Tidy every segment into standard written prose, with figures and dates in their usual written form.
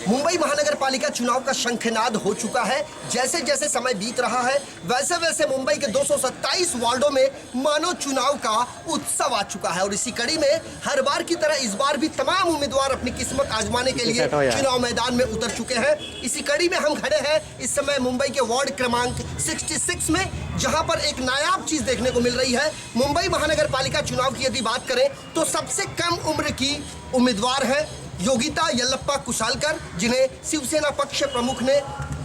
मुंबई महानगर पालिका चुनाव का शंखनाद हो चुका है। जैसे जैसे समय बीत रहा है वैसे वैसे मुंबई के 227 वार्डों में मानो चुनाव का उत्सव आ चुका है और इसी कड़ी में हर बार की तरह इस बार भी तमाम उम्मीदवार अपनी किस्मत आजमाने के लिए चुनाव मैदान में उतर चुके हैं। इसी कड़ी में हम खड़े हैं इस समय मुंबई के वार्ड क्रमांक 66 में, जहां पर एक नायाब चीज देखने को मिल रही है। मुंबई महानगर पालिका चुनाव की यदि बात करें तो सबसे कम उम्र की उम्मीदवार है योगिता यल्लप्पा कुशालकर, जिन्हें शिवसेना पक्ष प्रमुख ने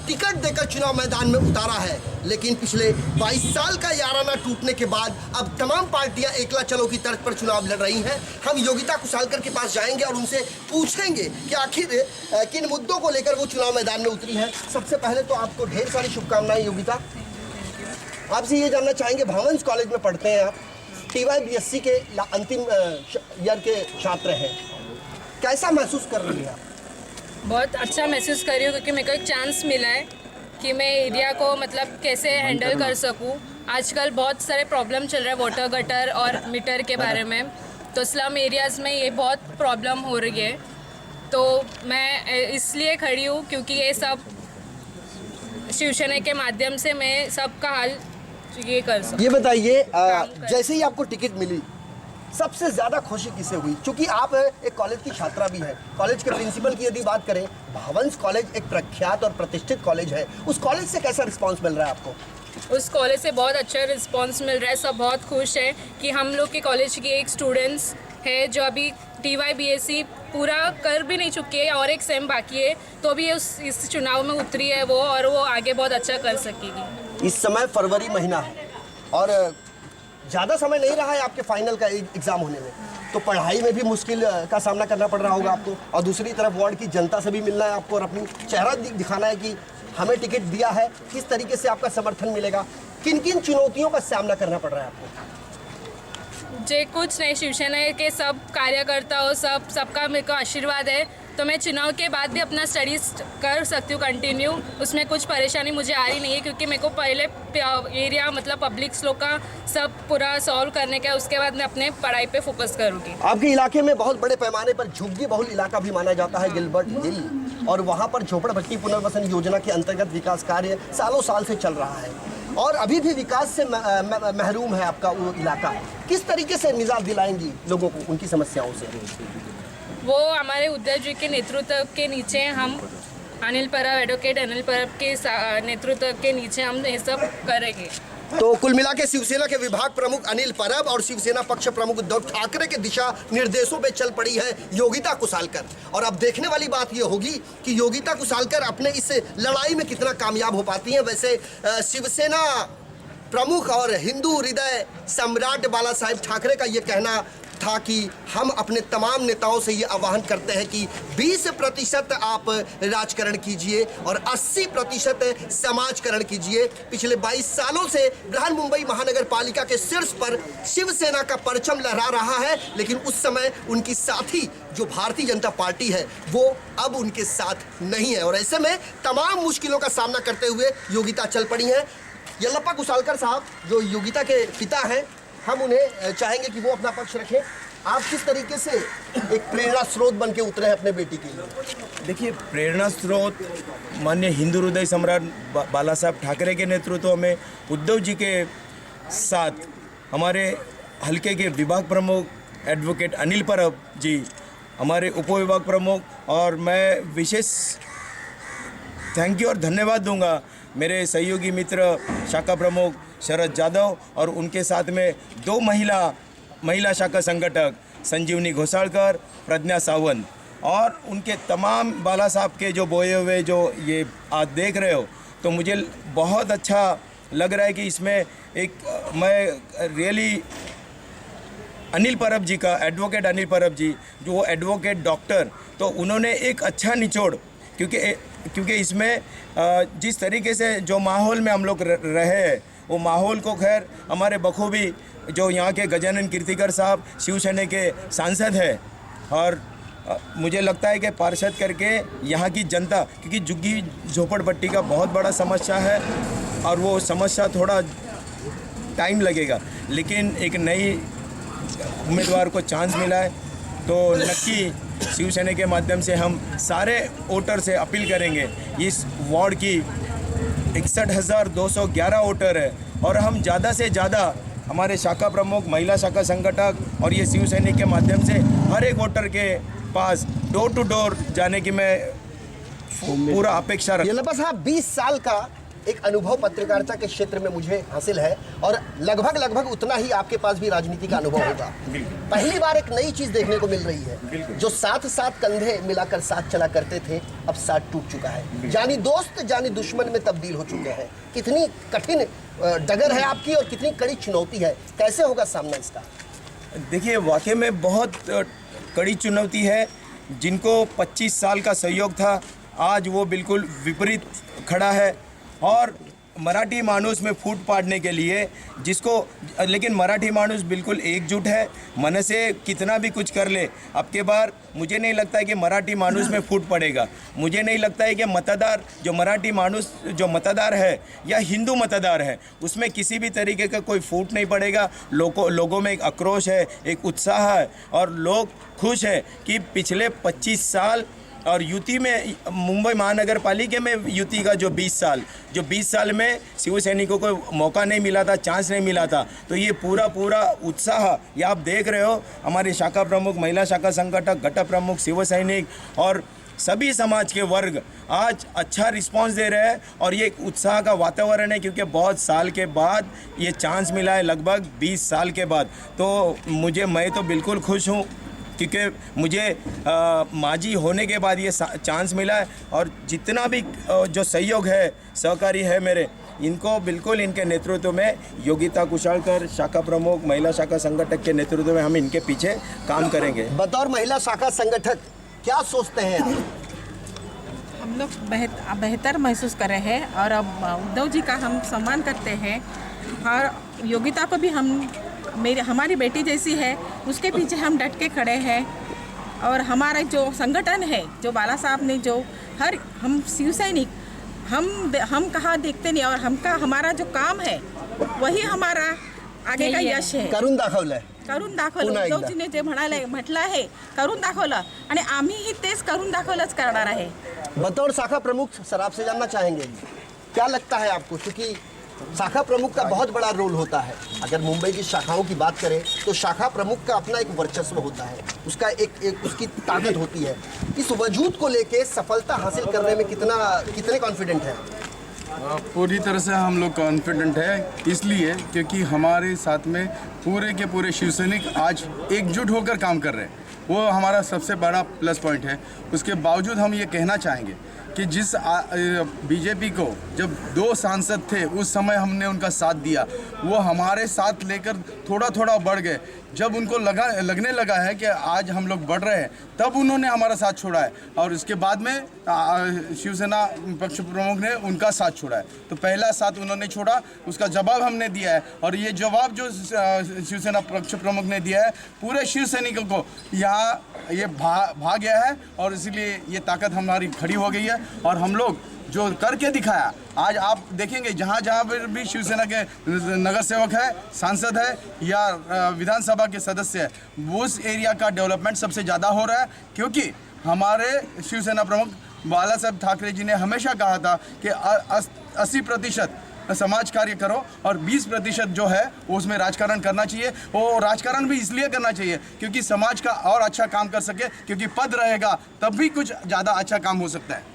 टिकट देकर चुनाव मैदान में उतारा है। लेकिन पिछले 22 साल का याराना टूटने के बाद अब तमाम पार्टियां एकला चलो की तर्ज पर चुनाव लड़ रही हैं। हम योगिता कुशालकर के पास जाएंगे और उनसे पूछेंगे कि आखिर किन मुद्दों को लेकर वो चुनाव मैदान में उतरी है। सबसे पहले तो आपको ढेर सारी शुभकामनाएं योगिता। आपसे ये जानना चाहेंगे, भावंस कॉलेज में पढ़ते हैं आप, TYBSc के अंतिम ईयर के छात्र हैं, कैसा महसूस कर रही हैं आप? बहुत अच्छा महसूस कर रही हूँ क्योंकि मेरे को एक चांस मिला है कि मैं एरिया को मतलब कैसे हैंडल कर सकूँ। आजकल बहुत सारे प्रॉब्लम चल रहे हैं वाटर गटर और मीटर के बारे में, तो स्लम एरियाज़ में ये बहुत प्रॉब्लम हो रही है। तो मैं इसलिए खड़ी हूँ क्योंकि ये सब शिवसेना के माध्यम से मैं सबका हाल ये कर सकूँ। ये बताइए, जैसे ही आपको टिकट मिली सबसे ज़्यादा खुशी किसे हुई? क्योंकि आप एक कॉलेज की छात्रा भी हैं। कॉलेज के प्रिंसिपल की यदि बात करें, भावंस कॉलेज एक प्रख्यात और प्रतिष्ठित कॉलेज है, उस कॉलेज से कैसा रिस्पांस मिल रहा है आपको? उस कॉलेज से बहुत अच्छा रिस्पांस मिल रहा है। सब बहुत खुश हैं कि हम लोग के कॉलेज के एक स्टूडेंट्स है जो अभी TYBSc पूरा कर भी नहीं चुकी है और एक सेम बाकी है, तो भी इस चुनाव में उतरी है वो, और वो आगे बहुत अच्छा कर सकेगी। इस समय फरवरी महीना है और ज़्यादा समय नहीं रहा है आपके फाइनल का एग्ज़ाम होने में, तो पढ़ाई में भी मुश्किल का सामना करना पड़ रहा होगा आपको, और दूसरी तरफ वार्ड की जनता से भी मिलना है आपको और अपनी चेहरा दिखाना है कि हमें टिकट दिया है। किस तरीके से आपका समर्थन मिलेगा? किन किन चुनौतियों का सामना करना पड़ रहा है आपको? जे कुछ नहीं, शिवसेना के सब कार्यकर्ताओं सबका मेरे को आशीर्वाद है, तो मैं चुनाव के बाद भी अपना स्टडीज कर सकती हूँ कंटिन्यू। उसमें कुछ परेशानी मुझे आ रही नहीं है क्योंकि मेरे को पहले एरिया मतलब पब्लिक्स लोग का सब पूरा सॉल्व करने का, उसके बाद मैं अपने पढ़ाई पे फोकस करूँगी। आपके इलाके में बहुत बड़े पैमाने पर झुग्गी बहुल इलाका भी माना जाता है, गिलबर्ट हिल, और वहाँ पर झोपड़पट्टी पुनर्वसन योजना के अंतर्गत विकास कार्य सालों साल से चल रहा है और अभी भी विकास से महरूम है आपका वो इलाका। किस तरीके से निजात दिलाएंगी लोगों को उनकी समस्याओं से? वो हमारे उद्धव जी के नेतृत्व के नीचे हम एडवोकेट अनिल परब के नेतृत्व के नीचे हम ये सब करेंगे। तो कुल मिला के शिवसेना के विभाग प्रमुख अनिल परब और शिवसेना पक्ष प्रमुख उद्धव ठाकरे के दिशा निर्देशों पे चल पड़ी है योगिता कुशालकर। और अब देखने वाली बात ये होगी कि योगिता कुशालकर अपने इस लड़ाई में कितना कामयाब हो पाती हैं। वैसे शिवसेना प्रमुख और हिंदू हृदय सम्राट बाला साहेब ठाकरे का ये कहना था कि हम अपने तमाम नेताओं से ये आह्वान करते हैं कि 20% आप राजकारण कीजिए और 80% समाजकरण कीजिए। पिछले 22 सालों से बृहन मुंबई महानगर पालिका के शीर्ष पर शिवसेना का परचम लहरा रहा है, लेकिन उस समय उनकी साथी जो भारतीय जनता पार्टी है वो अब उनके साथ नहीं है और ऐसे में तमाम मुश्किलों का सामना करते हुए योगिता चल पड़ी हैं। यल्लप्पा कुशालकर साहब जो योगिता के पिता हैं, हम उन्हें चाहेंगे कि वो अपना पक्ष रखें। आप किस तरीके से एक प्रेरणा स्रोत बन के उतरे हैं अपने बेटी के लिए? देखिए, प्रेरणा स्रोत माननीय हिंदू हृदय सम्राट बाला साहब ठाकरे के नेतृत्व में उद्धव जी के साथ हमारे हल्के के विभाग प्रमुख एडवोकेट अनिल परब जी, हमारे उपविभाग प्रमुख, और मैं विशेष थैंक यू और धन्यवाद दूंगा मेरे सहयोगी मित्र शाखा प्रमुख शरद जाधव और उनके साथ में 2 महिला शाखा संगठक संजीवनी घोसालकर, प्रज्ञा सावंत, और उनके तमाम बाला साहब के जो बोए हुए जो ये आज देख रहे हो, तो मुझे बहुत अच्छा लग रहा है कि इसमें एक मैं रियली अनिल परब जी का, एडवोकेट अनिल परब जी जो वो एडवोकेट डॉक्टर, तो उन्होंने एक अच्छा निचोड़, क्योंकि इसमें जिस तरीके से जो माहौल में हम लोग रहे हैं वो माहौल को खैर हमारे बखूबी जो यहाँ के गजानन कीर्तिकर साहब शिवसेना के सांसद हैं और मुझे लगता है कि पार्षद करके यहाँ की जनता, क्योंकि झुग्गी झोपड़पट्टी का बहुत बड़ा समस्या है और वो समस्या थोड़ा टाइम लगेगा, लेकिन एक नई उम्मीदवार को चांस मिला है तो नक्की शिवसेना के माध्यम से हम सारे वोटर से अपील करेंगे। इस वार्ड की 61,211 वोटर है और हम ज़्यादा से ज़्यादा हमारे शाखा प्रमुख, महिला शाखा संगठक और ये शिवसैनिक के माध्यम से हर एक वोटर के पास डोर टू डोर जाने की मैं पूरा अपेक्षा रखता हूं। यल्लप्पा साहब, 20 साल का एक अनुभव पत्रकारिता के क्षेत्र में मुझे हासिल है और लगभग उतना ही आपके पास भी राजनीति का अनुभव होगा। पहली बार एक नई चीज देखने को मिल रही है। जो साथ कंधे मिलाकर साथ चला करते थे, अब साथ टूट चुका है। जानी दोस्त जानी दुश्मन में तब्दील हो चुके हैं। कितनी कठिन डगर है आपकी और कितनी कड़ी चुनौती है, कैसे होगा सामना इसका? देखिए, वाकई में बहुत कड़ी चुनौती है। जिनको 25 साल का सहयोग था, आज वो बिल्कुल विपरीत खड़ा है और मराठी मानुस में फूट पाड़ने के लिए लेकिन मराठी मानुस बिल्कुल एकजुट है। मन से कितना भी कुछ कर ले, अब के बार मुझे नहीं लगता है कि मराठी मानुस में फूट पड़ेगा। मुझे नहीं लगता है कि मतदार जो मराठी मानुस जो मतदार है या हिंदू मतदार है, उसमें किसी भी तरीके का कोई फूट नहीं पड़ेगा। लोगों में एक आक्रोश है, एक उत्साह है और लोग खुश है कि पिछले 25 साल और यूटी में, मुंबई महानगर पालिका में यूटी का जो 20 साल में शिव सैनिकों को मौका नहीं मिला था, चांस नहीं मिला था। तो ये पूरा उत्साह ये आप देख रहे हो। हमारे शाखा प्रमुख, महिला शाखा संगठक, घटक प्रमुख, शिव सैनिक और सभी समाज के वर्ग आज अच्छा रिस्पांस दे रहे हैं और ये एक उत्साह का वातावरण है, क्योंकि बहुत साल के बाद ये चांस मिला है, लगभग 20 साल के बाद। तो मैं तो बिल्कुल खुश हूँ क्योंकि मुझे माजी होने के बाद ये चांस मिला है और जितना भी जो सहयोग है, सहकारी है मेरे, इनको बिल्कुल इनके नेतृत्व में योगिता कुशालकर, शाखा प्रमुख, महिला शाखा संगठक के नेतृत्व में हम इनके पीछे काम करेंगे। बतौर महिला शाखा संगठक क्या सोचते हैं आप? हम लोग बेहतर महसूस कर रहे हैं और अब उद्धव जी का हम सम्मान करते हैं और योगिता को भी हमारी बेटी जैसी है, उसके पीछे हम डट के खड़े हैं। और हमारा जो संगठन है, जो बाला साहब ने जो हम शिव सैनिक हम कहाँ देखते नहीं और हमारा जो काम है वही हमारा आगे का यश आहे. करून दाखवलंय. करून दाखवलं. उद्धवजीने जे म्हटलं आहे करून दाखवलं आणि आम्हीही तेच करून दाखवलंच करणार आहे. बतौर शाखा प्रमुख सर आपसे जानना चाहेंगे क्या लगता है आपको, क्योंकि शाखा प्रमुख का बहुत बड़ा रोल होता है. अगर मुंबई की शाखाओं की बात करें तो शाखा प्रमुख का अपना एक वर्चस्व होता है, उसका एक उसकी ताकत होती है. इस वजूद को लेके सफलता हासिल करने में कितने कॉन्फिडेंट हैं? पूरी तरह से हम लोग कॉन्फिडेंट है, इसलिए क्योंकि हमारे साथ में पूरे के पूरे शिवसैनिक आज एकजुट होकर काम कर रहे हैं. वो हमारा सबसे बड़ा प्लस पॉइंट है. उसके बावजूद हम ये कहना चाहेंगे कि जिस बीजेपी को जब 2 सांसद थे उस समय हमने उनका साथ दिया, वो हमारे साथ लेकर थोड़ा थोड़ा बढ़ गए. जब उनको लगने लगा है कि आज हम लोग बढ़ रहे हैं, तब उन्होंने हमारा साथ छोड़ा है और इसके बाद में शिवसेना पक्ष प्रमुख ने उनका साथ छोड़ा है. तो पहला साथ उन्होंने छोड़ा, उसका जवाब हमने दिया है और ये जवाब जो शिवसेना पक्ष प्रमुख ने दिया है पूरे शिव सैनिकों को यहाँ ये भा गया है और इसीलिए ये ताकत हमारी खड़ी हो गई है. और हम लोग जो करके दिखाया, आज आप देखेंगे जहाँ जहाँ पर भी शिवसेना के नगर सेवक है, सांसद है या विधानसभा के सदस्य है, उस एरिया का डेवलपमेंट सबसे ज़्यादा हो रहा है. क्योंकि हमारे शिवसेना प्रमुख बाला साहब ठाकरे जी ने हमेशा कहा था कि 80% समाज कार्य करो और 20% जो है वो उसमें राजकारण करना चाहिए. वो राजकारण भी इसलिए करना चाहिए क्योंकि समाज का और अच्छा काम कर सके, क्योंकि पद रहेगा तब भी कुछ ज़्यादा अच्छा काम हो सकता है.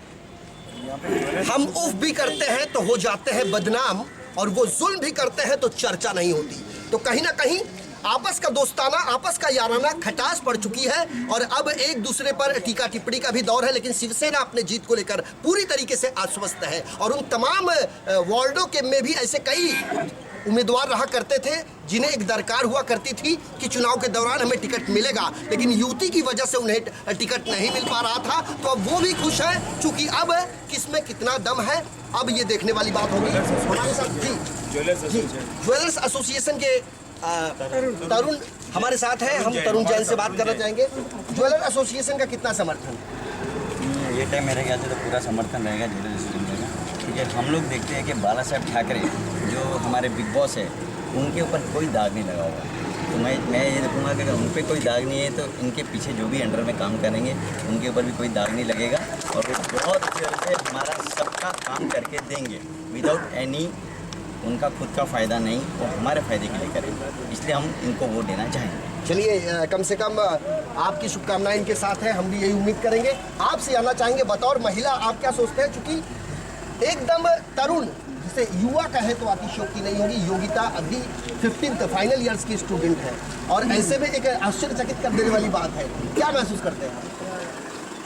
हम उफ भी करते हैं तो हो जाते हैं बदनाम और वो जुल्म भी करते हैं तो चर्चा नहीं होती. तो कहीं ना कहीं आपस का दोस्ताना, आपस का याराना खटास पड़ चुकी है और अब एक दूसरे पर टीका टिप्पणी का भी दौर है. लेकिन शिवसेना अपने जीत को लेकर पूरी तरीके से आश्वस्त है और उन तमाम वार्डों के में भी ऐसे कई उम्मीदवार रहा करते थे जिन्हें एक दरकार हुआ करती थी कि चुनाव के दौरान हमें टिकट मिलेगा, लेकिन युति की वजह से उन्हें टिकट नहीं मिल पा रहा था. तो अब वो भी खुश है, क्योंकि अब किसमें कितना दम है अब ये देखने वाली बात होगी. हमारे साथ ज्वेलर्स एसोसिएशन के तरुण हमारे साथ है. हम तरुण जैन से बात करना चाहेंगे. ज्वेलर एसोसिएशन का कितना समर्थन? ये टाइम मेरे ख्याल से तो पूरा समर्थन रहेगा ज्वेलर एसोसिएशन का. ठीक है, हम लोग देखते हैं कि बाला साहब ठाकरे जो हमारे बिग बॉस है, उनके ऊपर कोई दाग नहीं लगा हुआ. तो मैं ये देखूँगा कि अगर उन पर कोई दाग नहीं है तो इनके पीछे जो भी अंडर में काम करेंगे उनके ऊपर भी कोई दाग नहीं लगेगा और वो बहुत अच्छी तरह से हमारा सबका काम करके देंगे विदाउट एनी उनका खुद का फ़ायदा नहीं, वो हमारे फ़ायदे के लिए करेंगे, इसलिए हम इनको वोट देना चाहेंगे। चलिए कम से कम आपकी शुभकामनाएं इनके साथ हैं, हम भी यही उम्मीद करेंगे। आपसे जानना चाहेंगे बतौर महिला आप क्या सोचते हैं, चूंकि एकदम तरुण जिसे युवा कहे तो अतिशयोक्ति नहीं होगी, योगिता अभी 15th फाइनल ईयर्स की स्टूडेंट है और ऐसे में एक आश्चर्यचकित कर देने वाली बात है, क्या महसूस करते हैं?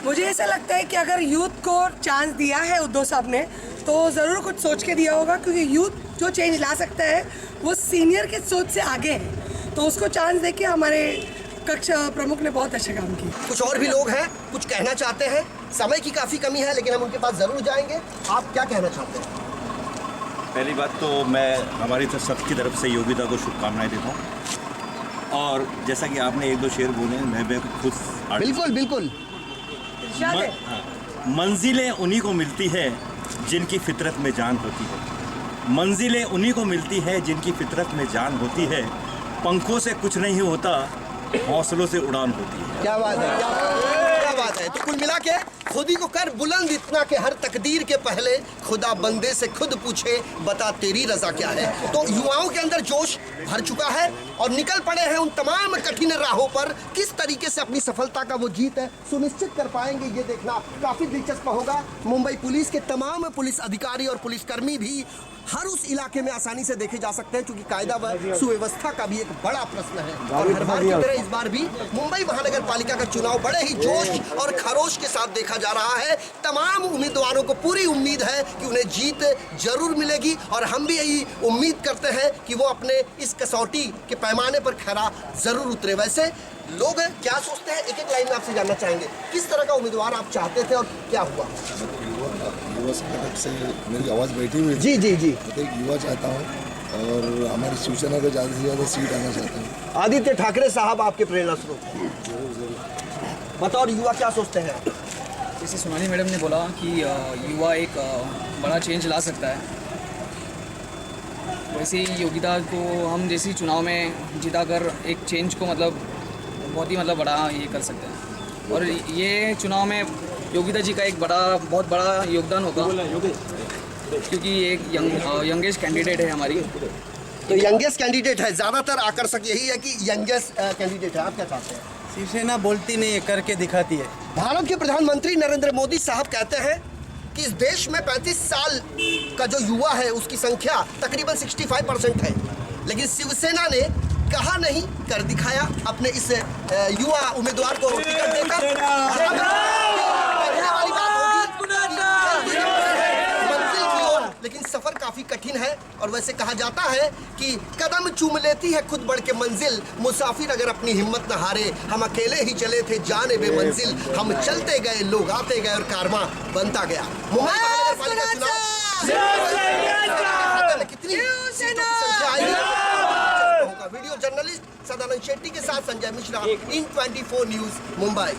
मुझे ऐसा लगता है कि अगर यूथ को चांस दिया है उद्धव साहब ने तो ज़रूर कुछ सोच के दिया होगा, क्योंकि यूथ जो चेंज ला सकता है वो सीनियर के सोच से आगे है, तो उसको चांस दे के हमारे कक्षा प्रमुख ने बहुत अच्छा काम किया। कुछ और भी लोग हैं, कुछ कहना चाहते हैं, समय की काफ़ी कमी है लेकिन हम उनके पास ज़रूर जाएंगे। आप क्या कहना चाहते हैं? पहली बात तो मैं हमारी तो सबकी तरफ से योगिता को शुभकामनाएं देता हूँ और जैसा कि आपने एक दो शेर बोले मैं खुद बिल्कुल बिल्कुल मंजिलें उन्हीं को मिलती है जिनकी फितरत में जान होती है, मंजिलें उन्हीं को मिलती है जिनकी फितरत में जान होती है, पंखों से कुछ नहीं होता हौसलों से उड़ान होती है। क्या बात है, क्या बात है। तो कुल मिला के खुद ही को कर बुलंद इतना कि हर तकदीर के पहले खुदा बंदे से खुद पूछे बता तेरी रजा क्या है। तो युवाओं के अंदर जोश भर चुका है और निकल पड़े हैं उन तमाम कठिन राहों पर, किस तरीके से अपनी सफलता का वो जीत है सुनिश्चित कर पाएंगे ये देखना काफी दिलचस्प होगा। मुंबई पुलिस के तमाम पुलिस अधिकारी और पुलिसकर्मी भी हर उस इलाके में आसानी से देखे जा सकते हैं, क्योंकि कायदा व सुव्यवस्था का भी एक बड़ा प्रश्न है। और हर बार की तरह इस बार भी मुंबई महानगर पालिका का चुनाव बड़े ही जोश और खरोश के साथ देखा जा रहा है। तमाम उम्मीदवारों को पूरी उम्मीद है कि उन्हें जीत जरूर मिलेगी और हम भी यही उम्मीद करते हैं कि वो अपने इस कसौटी के पैमाने पर खरा जरूर उतरे। वैसे लोग क्या सोचते हैं, एक एक लाइन में आपसे जानना चाहेंगे, किस तरह का उम्मीदवार आप चाहते थे और क्या हुआ? युवा संगठन से मेरी आवाज़ बैठी हुई जी जी जी। तो एक युवा चाहता हूँ और हमारी शिवसेना को ज़्यादा से ज़्यादा सीट आना चाहता हूँ। आदित्य ठाकरे साहब आपके प्रेरणा स्रोत बतौर युवा क्या सोचते हैं? जैसे सोनाली मैडम ने बोला कि युवा एक बड़ा चेंज ला सकता है, वैसे ही योगिता को हम जैसे चुनाव में जिताकर एक चेंज को बहुत ही बड़ा ये कर सकते हैं और ये चुनाव में योगिता जी का एक बहुत बड़ा योगदान होगा, क्योंकि ये एक यंगेस्ट कैंडिडेट है हमारी। तो यंगेस्ट कैंडिडेट है, ज़्यादातर आकर्षक यही है कि यंगेस्ट कैंडिडेट है। आप क्या चाहते हैं? शिवसेना बोलती नहीं है, करके दिखाती है। भारत के प्रधानमंत्री नरेंद्र मोदी साहब कहते हैं कि इस देश में 35 साल का जो युवा है उसकी संख्या तकरीबन 65% है, लेकिन शिवसेना ने कहा नहीं कर दिखाया अपने इस युवा उम्मीदवार को टिकट देकर। वाली बात होगी मंजिल की ओर, लेकिन सफर काफी कठिन है और वैसे कहा जाता है कि कदम चूम लेती है खुद बढ़ के मंजिल, मुसाफिर अगर अपनी हिम्मत न हारे, हम अकेले ही चले थे जाने बे मंजिल, हम चलते गए लोग आते गए और कारवां बनता गया। मुंबई महानगर पालिका चुनाव कितनी सीटों की संख्या आएगी? वीडियो जर्नलिस्ट सदानंद शेट्टी के साथ संजय मिश्रा, इन 24 न्यूज़ मुंबई।